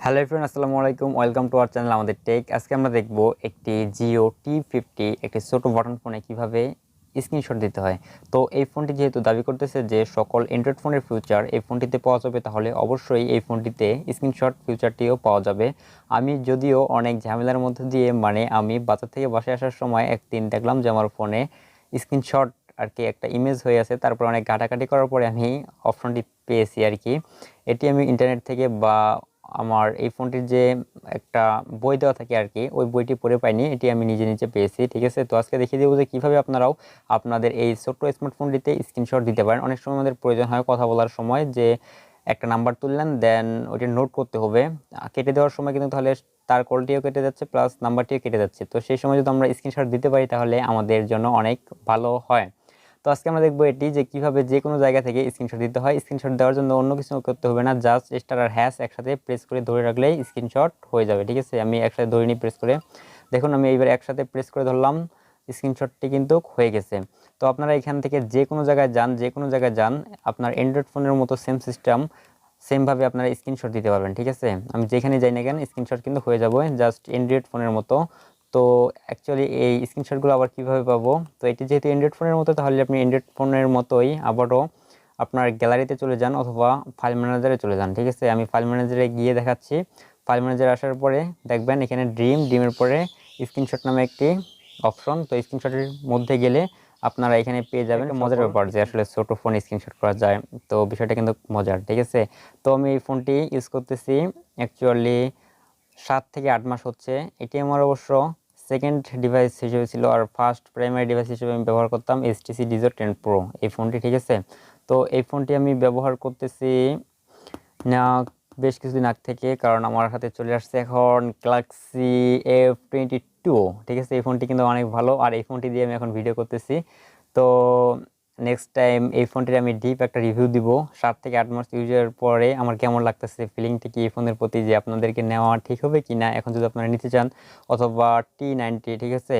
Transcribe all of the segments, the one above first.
Hello everyone, আসসালামু আলাইকুম। Welcome to our channel আমাদের টেক। আজকে আমরা দেখব একটি জিও T50 একটি ছোট বাটন ফোনে কিভাবে স্ক্রিনশট দিতে হয়। তো এই ফোনটি যেহেতু দাবি করতেছে যে সকল অ্যান্ড্রয়েড ফোনের ফিউচার এই ফোনটিতে পাওয়া যাবে, তাহলে অবশ্যই এই ফোনটিতে স্ক্রিনশট ফিউচারটিও পাওয়া যাবে। আমি যদিও অনেক ঝামেলার মধ্যে দিয়ে আমি বাজার থেকে বাসায় আসার সময় একদিন দেখলাম যে আমার ফোনে স্ক্রিনশট আর কি একটা ইমেজ হয়ে আছে। তারপর অনেক ঘাটাঘাটি করার পরে আমি অপশনটি পেয়েছি আর কি। এটি আমি ইন্টারনেট থেকে বা আমার এই ফোনটির যে একটা বই দেওয়া থাকে আর কি, ওই বইটি পড়ে পাইনি, এটি আমি নিজে নিজে পেয়েছি। ঠিক আছে, তো আজকে দেখিয়ে দেবো যে কীভাবে আপনারাও আপনাদের এই ছোট্ট স্মার্টফোনটিতে স্ক্রিনশট দিতে পারেন। অনেক সময় আমাদের প্রয়োজন হয় কথা বলার সময় যে একটা নাম্বার তুললেন, দেন ওইটা নোট করতে হবে। কেটে দেওয়ার সময় কিন্তু তাহলে তার কলটিও কেটে যাচ্ছে প্লাস নাম্বারটিও কেটে যাচ্ছে। তো সেই সময় যদি আমরা স্ক্রিনশট দিতে পারি তাহলে আমাদের জন্য অনেক ভালো হয়। তো আজকে আমরা দেখবো এটি যে কিভাবে যে কোনো জায়গা থেকে স্ক্রিনশট দিতে হয়। স্ক্রিনশট দেওয়ার জন্য অন্য কিছু করতে হবে না, জাস্ট স্টার আর হ্যাশ একসাথে প্রেস করে ধরে রাখলেই স্ক্রিনশট হয়ে যাবে। ঠিক আছে, আমি একসাথে ধরে নিই প্রেস করে। দেখুন আমি এইবার একসাথে প্রেস করে ধরলাম, স্ক্রিনশটটি কিন্তু হয়ে গেছে। তো আপনারা এখান থেকে যে কোনো জায়গায় যান, আপনার অ্যান্ড্রয়েড ফোনের মতো সেম সিস্টেম, সেমভাবে আপনারা স্ক্রিনশট দিতে পারবেন। ঠিক আছে, আমি যেখানে যাই না কেন স্ক্রিনশট কিন্তু হয়ে যাবে, জাস্ট অ্যান্ড্রয়েড ফোনের মতো। তো অ্যাকচুয়ালি এই স্ক্রিনশটগুলো আবার কীভাবে পাবো? তো এটি যেহেতু অ্যান্ড্রয়েড ফোনের মতো, তাহলে আপনি অ্যান্ড্রয়েড ফোনের মতোই আবারও আপনার গ্যালারিতে চলে যান অথবা ফাইল ম্যানেজারে চলে যান। ঠিক আছে, আমি ফাইল ম্যানেজারে গিয়ে দেখাচ্ছি। ফাইল ম্যানেজারে আসার পরে দেখবেন এখানে ডিমের পরে স্ক্রিনশট নামে একটি অপশন। তো স্ক্রিনশটের মধ্যে গেলে আপনারা এখানে পেয়ে যাবেন। মজার ব্যাপার যে আসলে ছোট ফোন স্ক্রিনশট করা যায়, তো বিষয়টা কিন্তু মজার। ঠিক আছে, তো আমি এই ফোনটি ইউজ করতেছি অ্যাকচুয়ালি 7 থেকে 8 মাস হচ্ছে। এটি আমার অবশ্য সেকেন্ড ডিভাইস হিসেবে ছিল, আর ফার্স্ট প্রাইমারি ডিভাইস হিসেবে আমি ব্যবহার করতাম HTC Geo 10 Pro এই ফোনটি। ঠিক আছে, তো এই ফোনটি আমি ব্যবহার করতেছি না বেশ কিছুদিন আগ থেকে, কারণ আমার হাতে চলে আসছে এখন গ্যালাক্সি F22। ঠিক আছে, এই ফোনটি কিন্তু অনেক ভালো, আর এই ফোনটি দিয়ে আমি এখন ভিডিও করতেছি। তো নেক্সট টাইম এই ফোনটির আমি ডিপ একটা রিভিউ দিব 7 থেকে 8 মাস ইউজের পরে আমার কেমন লাগতেছে, ফিলিংটা কি এই ফোনের প্রতি, যে আপনাদেরকে নেওয়া ঠিক হবে কি না এখন যদি আপনারা নিতে চান, অথবা T90। ঠিক আছে,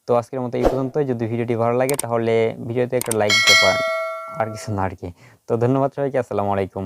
তো আজকের মতো এই পর্যন্তই। যদি ভিডিওটি ভালো লাগে তাহলে ভিডিওতে একটা লাইক দিতে পারেন, আর কিছু না আর কি। তো ধন্যবাদ সবাইকে, আসসালামু আলাইকুম।